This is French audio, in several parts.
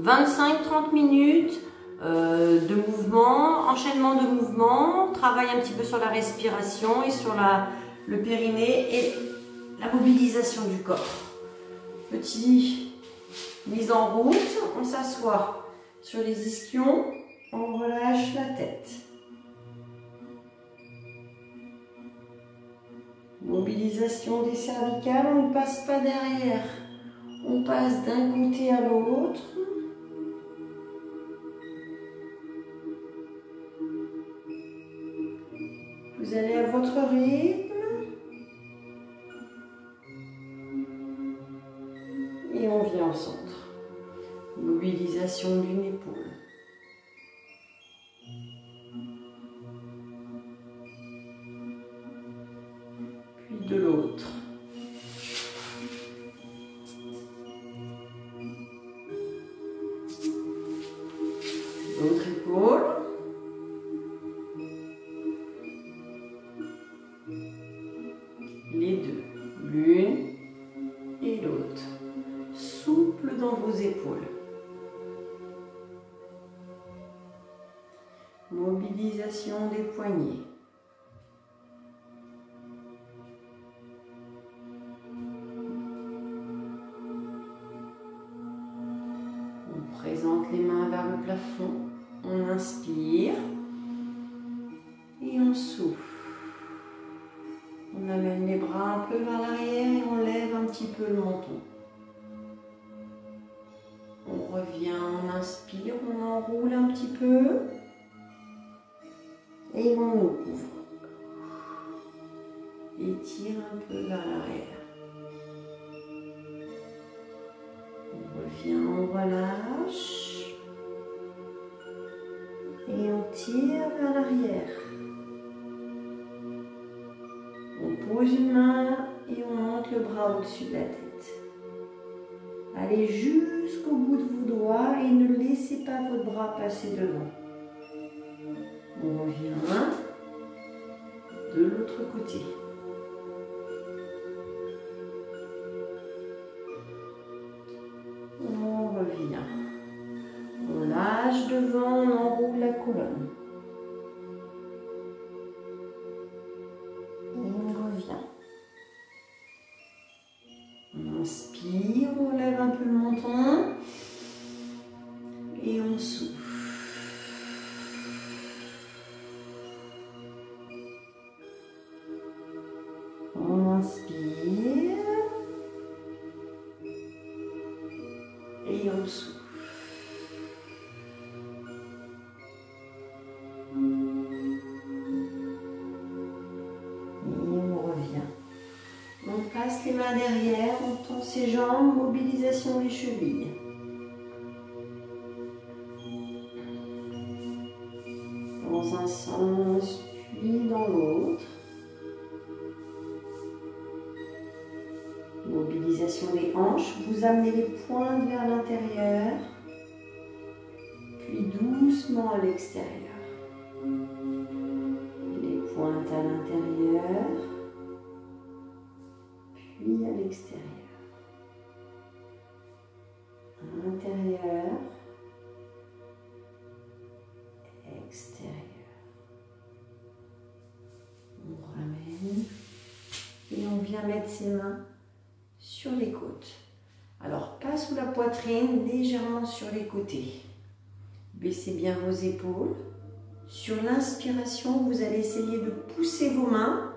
25-30 minutes de mouvement, enchaînement de mouvements, travail un petit peu sur la respiration et sur le périnée et la mobilisation du corps. Petite mise en route, on s'assoit sur les ischions, on relâche la tête. Mobilisation des cervicales, on ne passe pas derrière, on passe d'un côté à l'autre. Vous allez à votre rythme. Et on vient au centre. Mobilisation d'une épaule. Puis de l'autre. L'autre épaule. Les deux. L'une et l'autre. Souple dans vos épaules. Mobilisation des poignets. On présente les mains vers le plafond. On inspire et on souffle. On amène les bras un peu vers l'arrière et on lève un petit peu le menton. On revient, on inspire, on enroule un petit peu et on ouvre. Étire un peu vers l'arrière. On revient, on relâche et on tire vers l'arrière. On pose une main et on monte le bras au-dessus de la tête. Allez jusqu'au bout de vos doigts et ne laissez pas votre bras passer devant. On revient de l'autre côté. On revient. On lâche devant, on enroule la colonne. On inspire, on lève un peu le menton et on souffle. On inspire et on souffle. On passe les mains derrière, on tend ses jambes, mobilisation des chevilles. Dans un sens, puis dans l'autre. Mobilisation des hanches, vous amenez les pointes vers l'intérieur, puis doucement à l'extérieur. Les pointes à l'intérieur. Puis à l'extérieur. À l'intérieur. Extérieur. On ramène. Et on vient mettre ses mains sur les côtes. Alors, pas sous la poitrine, légèrement sur les côtés. Baissez bien vos épaules. Sur l'inspiration, vous allez essayer de pousser vos mains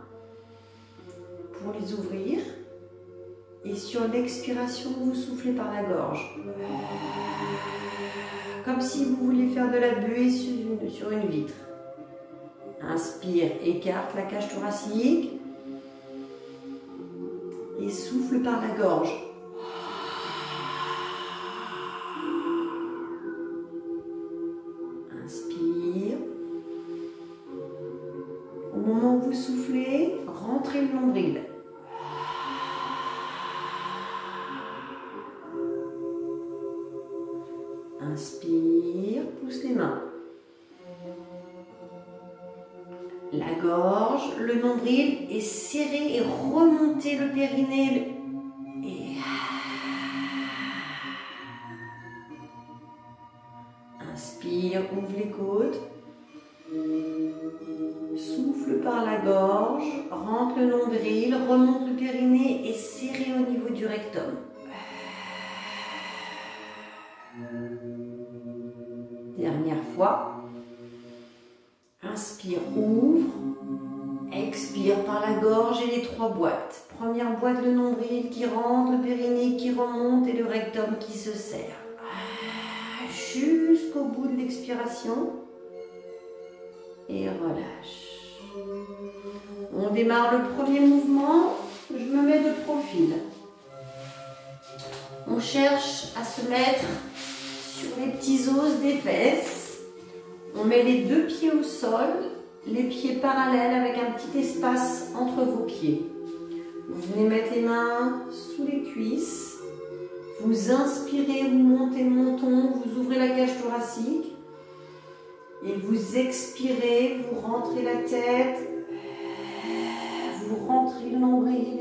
pour les ouvrir. Et sur l'expiration, vous soufflez par la gorge. Comme si vous vouliez faire de la buée sur une vitre. Inspire, écarte la cage thoracique. Et souffle par la gorge. Inspire. Au moment où vous soufflez, rentrez le nombril. Inspire, pousse les mains. La gorge, le nombril est serré et remontez le périnée. Et Inspire, ouvre les côtes. Souffle par la gorge, rentre le nombril, remonte le périnée et serrez au niveau du rectum. Dernière fois. Inspire, ouvre. Expire par la gorge et les 3 boîtes. Première boîte, le nombril qui rentre, le périnée qui remonte et le rectum qui se serre. Jusqu'au bout de l'expiration. Et relâche. On démarre le premier mouvement. Je me mets de profil. On cherche à se mettre sur les petits os des fesses. On met les 2 pieds au sol, les pieds parallèles avec un petit espace entre vos pieds. Vous venez mettre les mains sous les cuisses. Vous inspirez, vous montez le menton, vous ouvrez la cage thoracique. Et vous expirez, vous rentrez la tête, vous rentrez le nombril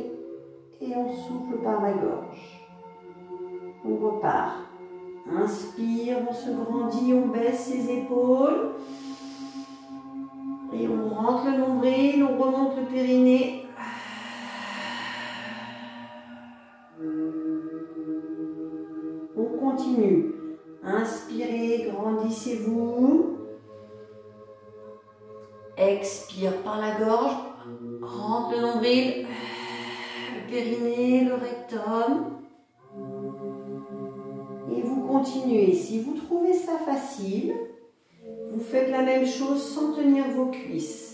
et on souffle par la gorge. On repart. Inspire, on se grandit, on baisse ses épaules. Et on rentre le nombril, on remonte le périnée. On continue. Inspirez, grandissez-vous. Expire par la gorge. Rentre le nombril, le périnée, le rectum. Et vous continuez. Si vous trouvez ça facile, vous faites la même chose sans tenir vos cuisses.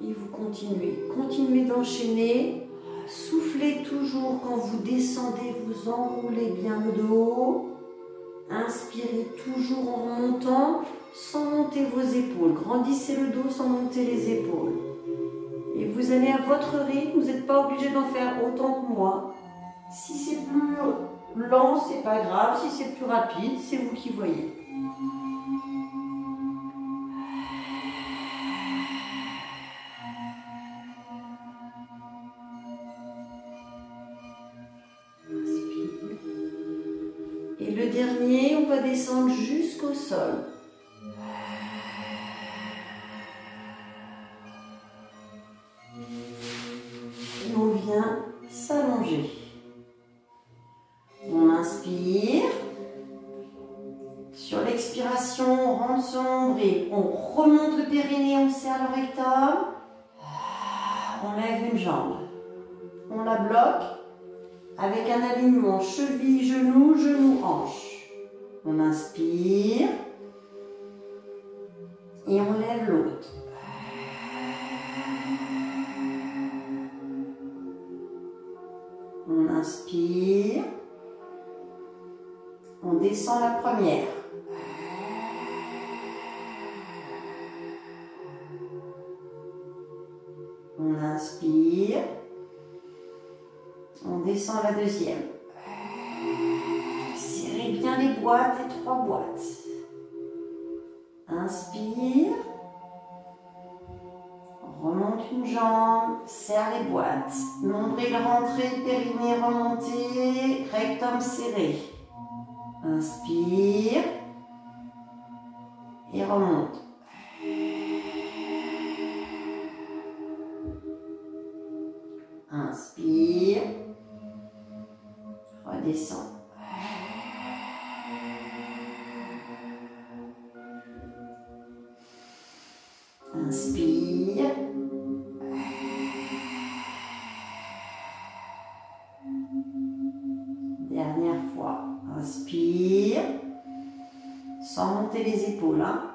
Et vous continuez. Continuez d'enchaîner. Soufflez toujours quand vous descendez, vous enroulez bien le dos. Inspirez toujours en remontant, sans monter vos épaules. Grandissez le dos sans monter les épaules. Et vous allez à votre rythme, vous n'êtes pas obligé d'en faire autant que moi. Si c'est plus lent, c'est pas grave. Si c'est plus rapide, c'est vous qui voyez. Et le dernier, on va descendre jusqu'au sol. Et on vient s'allonger. On inspire. Sur l'expiration, on rentre son nombril. On remonte le périnée, on serre le rectum. On lève une jambe. On la bloque. Avec un alignement cheville, genou, genou, hanche. On inspire et on lève l'autre. On inspire, on descend la première. On inspire. On descend la deuxième. Serrez bien les boîtes, les 3 boîtes. Inspire. Remonte une jambe, serre les boîtes. Nombril rentré, périnée remonté, rectum serré. Inspire. Et remonte. Inspire. Redescend. Inspire. Dernière fois. Inspire. Sans monter les épaules. Hein.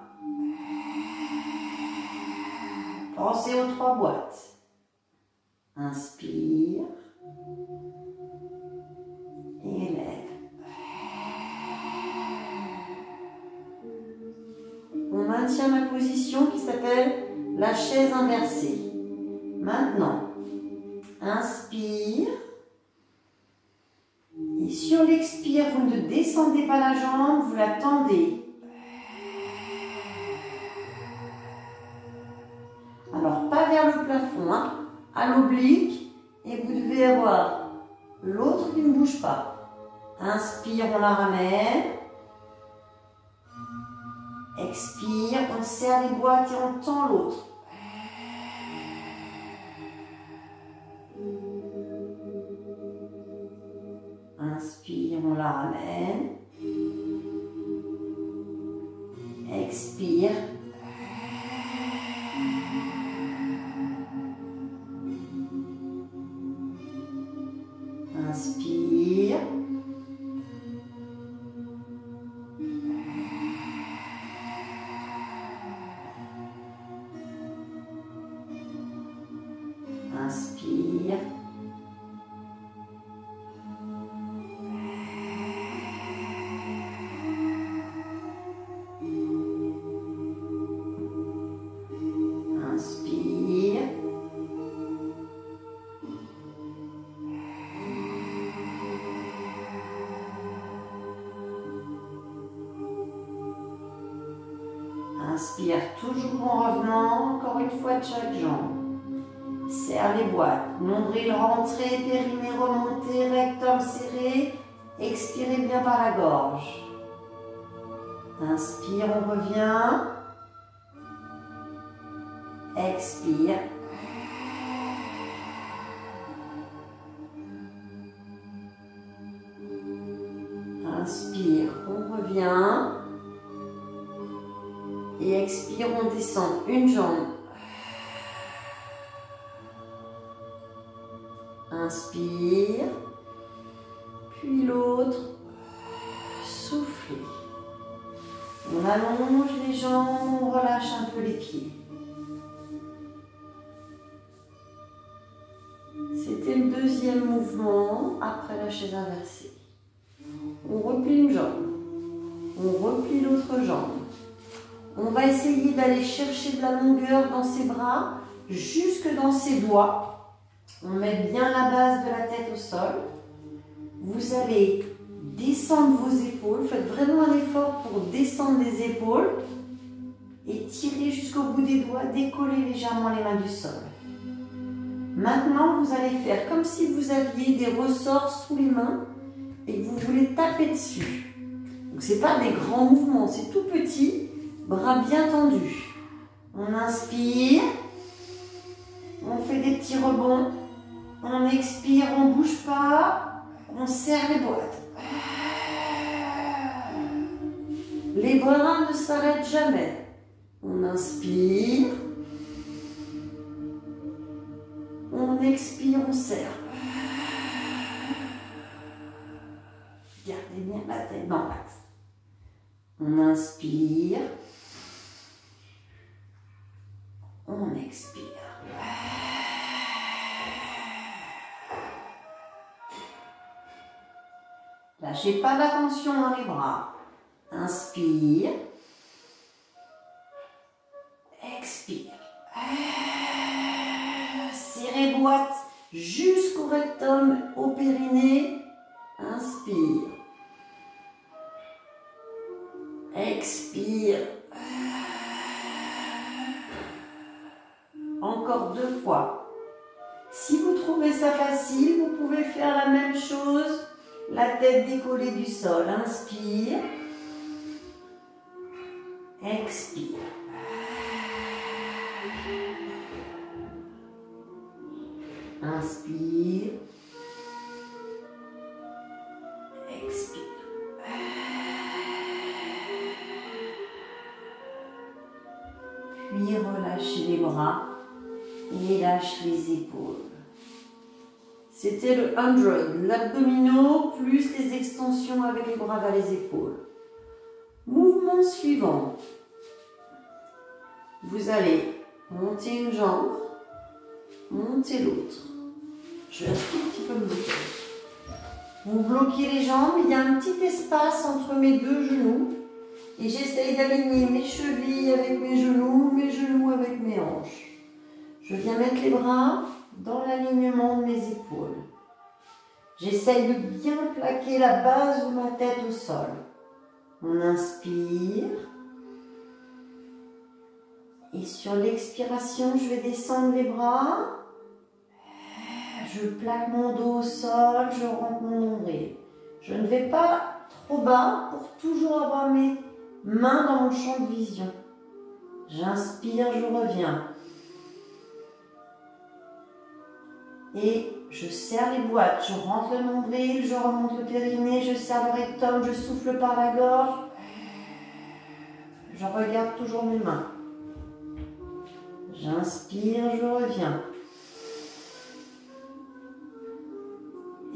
Pensez aux 3 boîtes. Inspire. Et lève. On maintient ma position qui s'appelle la chaise inversée. Maintenant, inspire. Et sur l'expire, vous ne descendez pas la jambe, vous la tendez. Alors, pas vers le plafond, hein, à l'oblique. Et vous devez avoir l'autre qui ne bouge pas. Inspire, on la ramène. Expire, on serre les boîtes et on tend l'autre. Inspire, on la ramène. Expire. Inspire. Inspire. Inspire. Inspire toujours en revenant, encore une fois de chaque jambe. Serre les boîtes, nombril rentré, périnée remonté, rectum serré. Expirez bien par la gorge. Inspire, on revient. Expire. Inspire, on revient. Et expire, on descend une jambe. Inspire, puis l'autre. Soufflez. On allonge les jambes, on relâche un peu les pieds. C'était le deuxième mouvement après la chaise inversée. On replie une jambe, on replie l'autre jambe. On va essayer d'aller chercher de la longueur dans ses bras, jusque dans ses doigts. On met bien la base de la tête au sol. Vous allez descendre vos épaules. Faites vraiment un effort pour descendre les épaules. Et tirer jusqu'au bout des doigts, décoller légèrement les mains du sol. Maintenant, vous allez faire comme si vous aviez des ressorts sous les mains et que vous voulez taper dessus. Donc, ce n'est pas des grands mouvements, c'est tout petit. Bras bien tendus. On inspire. On fait des petits rebonds. On expire, on ne bouge pas. On serre les boîtes. Les bras ne s'arrêtent jamais. On inspire. On expire, on serre. Gardez bien la tête dans l'axe. On inspire. On expire. Lâchez pas la tension dans les bras. Inspire. Expire. Serrez boîte jusqu'au rectum, au périnée. Inspire. Expire. Encore 2 fois. Si vous trouvez ça facile, vous pouvez faire la même chose. La tête décollée du sol. Inspire. Expire. Inspire. Expire. Puis relâchez les bras et lâchez les épaules. C'était le 100, l'abdominaux plus les extensions avec les bras vers les épaules. Mouvement suivant. Vous allez monter une jambe, monter l'autre. Je vais un tout petit peu me bloquer. Vous bloquez les jambes, il y a un petit espace entre mes 2 genoux. Et j'essaye d'aligner mes chevilles avec mes genoux avec mes hanches. Je viens mettre les bras dans l'alignement de mes épaules. J'essaye de bien plaquer la base de ma tête au sol. On inspire. Et sur l'expiration, je vais descendre les bras. Je plaque mon dos au sol, je rentre mon nombril. Je ne vais pas trop bas pour toujours avoir mes mains dans mon champ de vision. J'inspire, je reviens. Et je serre les boîtes, je rentre le nombril, je remonte le périnée, je serre le rectum, je souffle par la gorge. Je regarde toujours mes mains. J'inspire, je reviens.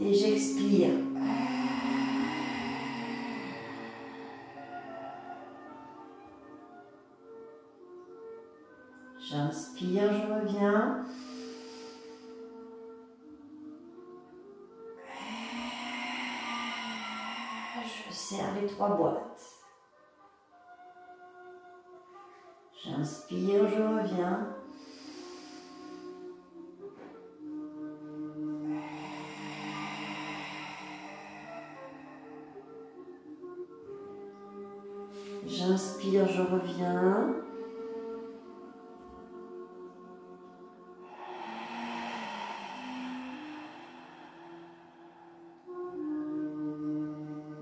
Et j'expire. J'inspire, je reviens. Je serre les 3 boîtes. J'inspire, je reviens. J'inspire, je reviens.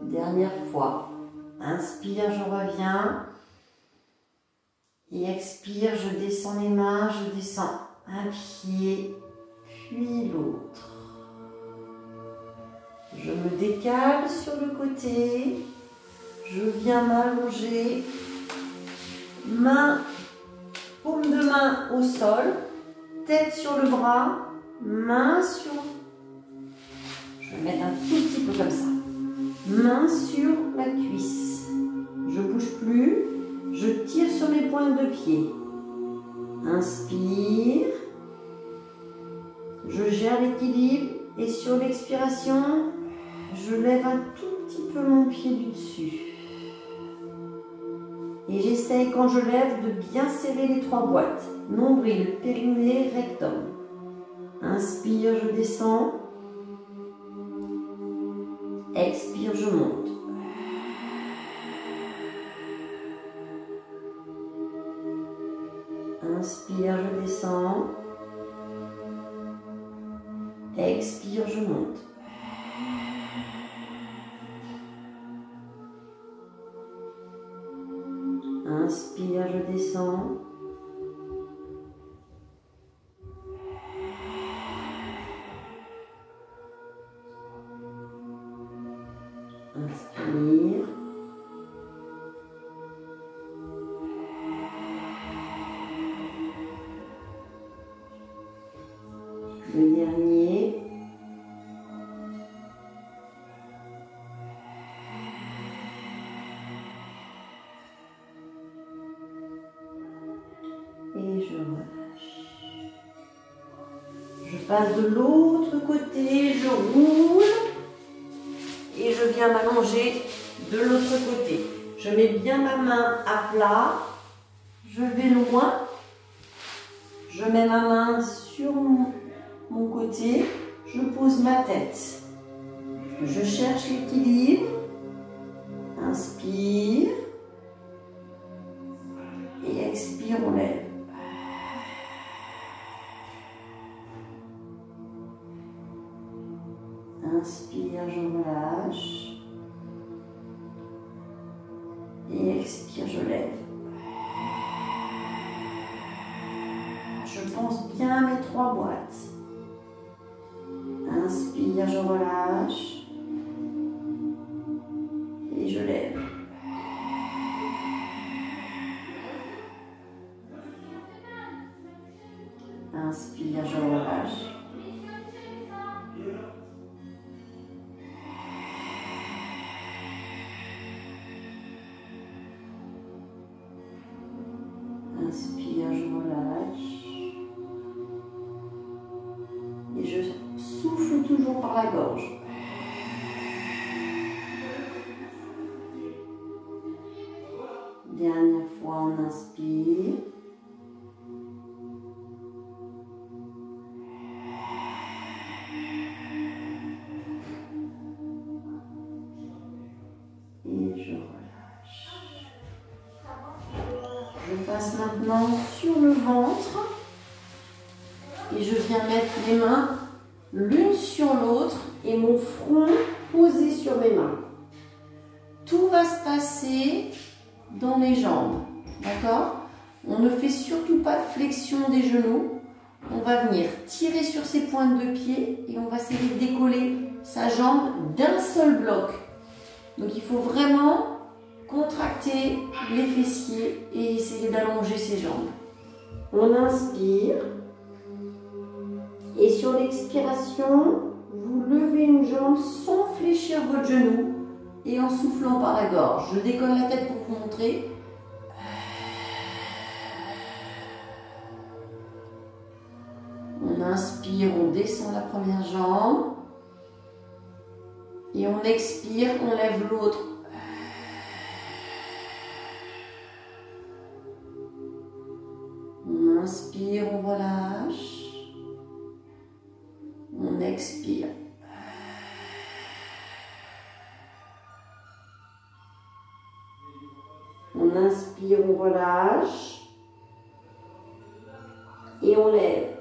Dernière fois. Inspire, je reviens. Et expire, je descends les mains, je descends un pied, puis l'autre. Je me décale sur le côté. Je viens m'allonger. Paume de main au sol. Tête sur le bras. Main sur... Je vais mettre un tout petit peu comme ça. Main sur la cuisse. Je ne bouge plus. Je tire sur mes pointes de pied. Inspire. Je gère l'équilibre et sur l'expiration, je lève un tout petit peu mon pied du dessus. Et j'essaye quand je lève de bien serrer les 3 boîtes. Nombril, périnée, rectum. Inspire, je descends. Expire, je monte. Inspire, je descends. Expire, je monte. Inspire, je descends. Inspire. Le dernier. Et je relâche. Je passe de l'autre côté, je roule et je viens m'allonger de l'autre côté. Je mets bien ma main à plat, je vais loin, je mets ma main sur mon côté, je pose ma tête. Je cherche l'équilibre, inspire et expire, on lève. Inspire, je relâche. Et expire, je lève. Je pense bien à mes 3 boîtes. Inspire, je relâche. Et je lève. Inspire, je relâche. Inspire, je relâche. Et je souffle toujours par la gorge. Dernière fois, on inspire. Je passe maintenant sur le ventre et je viens mettre les mains l'une sur l'autre et mon front posé sur mes mains. Tout va se passer dans les jambes, d'accord? On ne fait surtout pas de flexion des genoux. On va venir tirer sur ses pointes de pied et on va essayer de décoller sa jambe d'un seul bloc. Donc il faut vraiment contracter les fessiers et essayer d'allonger ses jambes. On inspire et sur l'expiration, vous levez une jambe sans fléchir votre genou et en soufflant par la gorge. Je décolle la tête pour vous montrer. On inspire, on descend la première jambe et on expire, on lève l'autre. On inspire, on relâche. On expire. On inspire, on relâche. Et on lève.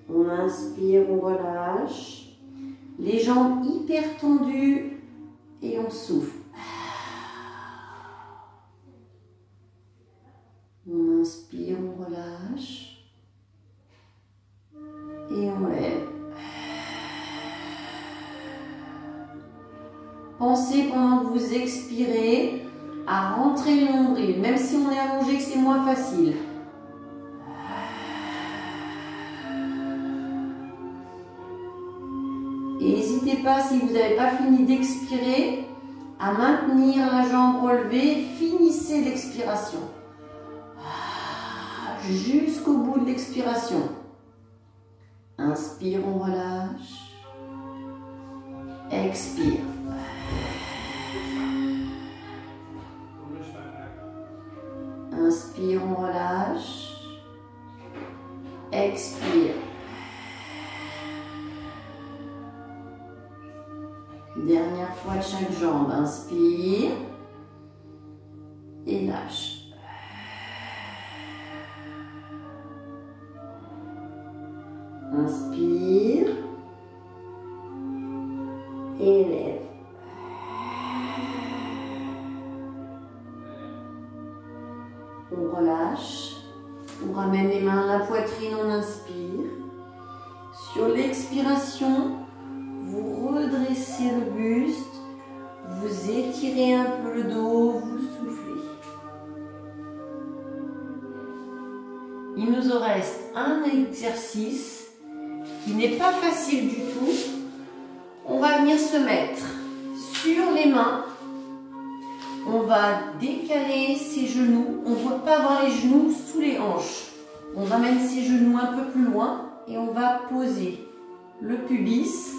On inspire, on relâche. Les jambes hyper tendues et on souffle. On inspire, on relâche. Et on lève. Pensez pendant que vous expirez à rentrer le nombril, même si on est allongé que c'est moins facile. Et n'hésitez pas, si vous n'avez pas fini d'expirer, à maintenir la jambe relevée. Finissez l'expiration. Jusqu'au bout de l'expiration. Inspire, on relâche. Expire. Inspire, on relâche. Expire. Dernière fois de chaque jambe. Inspire. Et lâche. Inspire. Et lève. On relâche. On ramène les mains à la poitrine, on inspire. Sur l'expiration, vous redressez le buste, vous étirez un peu le dos, vous soufflez. Il nous en reste un exercice qui n'est pas facile du tout. On va venir se mettre sur les mains. On va décaler ses genoux. On ne doit pas avoir les genoux sous les hanches. On ramène ses genoux un peu plus loin et on va poser le pubis.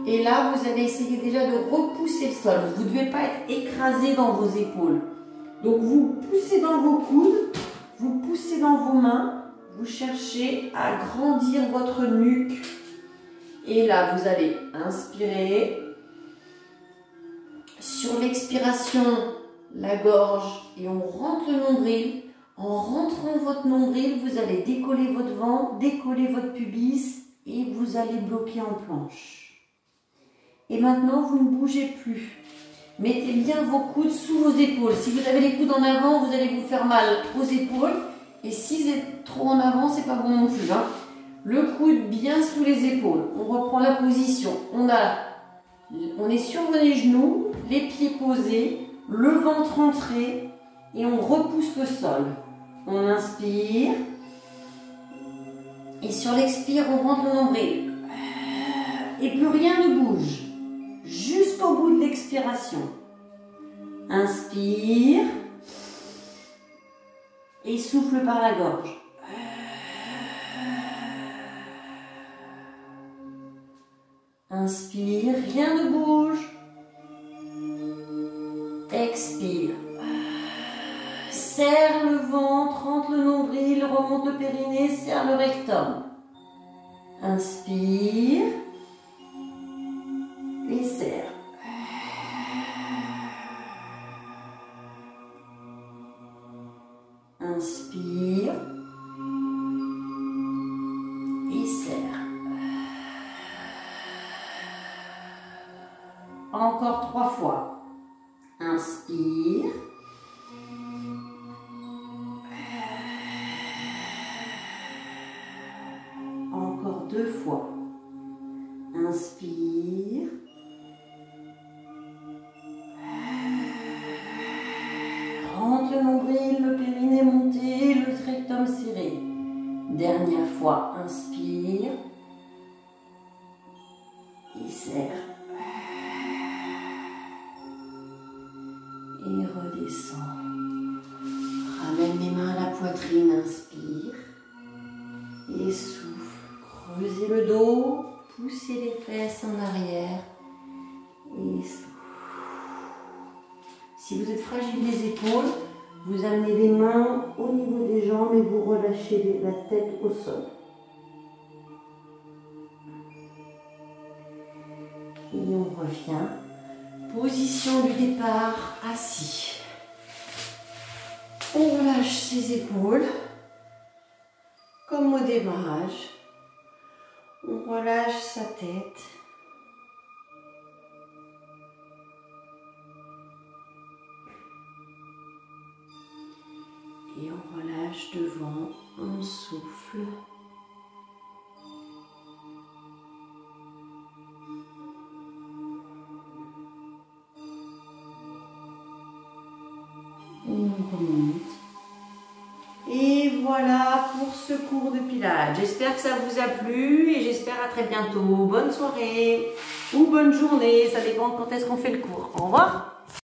Et là, vous allez essayer déjà de repousser le sol. Vous ne devez pas être écrasé dans vos épaules. Donc, vous poussez dans vos coudes, vous poussez dans vos mains, vous cherchez à grandir votre nuque. Et là, vous allez inspirer. Sur l'expiration, la gorge et on rentre le nombril. En rentrant votre nombril, vous allez décoller votre ventre, décoller votre pubis et vous allez bloquer en planche. Et maintenant, vous ne bougez plus. Mettez bien vos coudes sous vos épaules. Si vous avez les coudes en avant, vous allez vous faire mal aux épaules. Et si vous êtes trop en avant, c'est pas bon non plus. Hein. Le coude bien sous les épaules. On reprend la position. On est sur les genoux, les pieds posés, le ventre entré et on repousse le sol. On inspire et sur l'expire, on rentre le nombril. Et plus rien ne bouge jusqu'au bout de l'expiration. Inspire et souffle par la gorge. Inspire, rien ne bouge. Expire. Serre le ventre, rentre le nombril, remonte le périnée, serre le rectum. Inspire. Et serre. Encore 3 fois. Inspire. Encore 2 fois. Inspire. Rentre le nombril, le périnée monté, le rectum serré. Dernière fois, inspire. Et serre. Et redescend. Ramène les mains à la poitrine, inspire. Et souffle. Creusez le dos, poussez les fesses en arrière. Et souffle. Si vous êtes fragile des épaules, vous amenez les mains au niveau des jambes et vous relâchez la tête au sol. Et on revient. Position du départ, assis. On relâche ses épaules, comme au démarrage. On relâche sa tête. Et on relâche devant, on souffle. Et on remonte. Et voilà pour ce cours de pilates. J'espère que ça vous a plu et j'espère à très bientôt. Bonne soirée ou bonne journée, ça dépend quand est-ce qu'on fait le cours. Au revoir.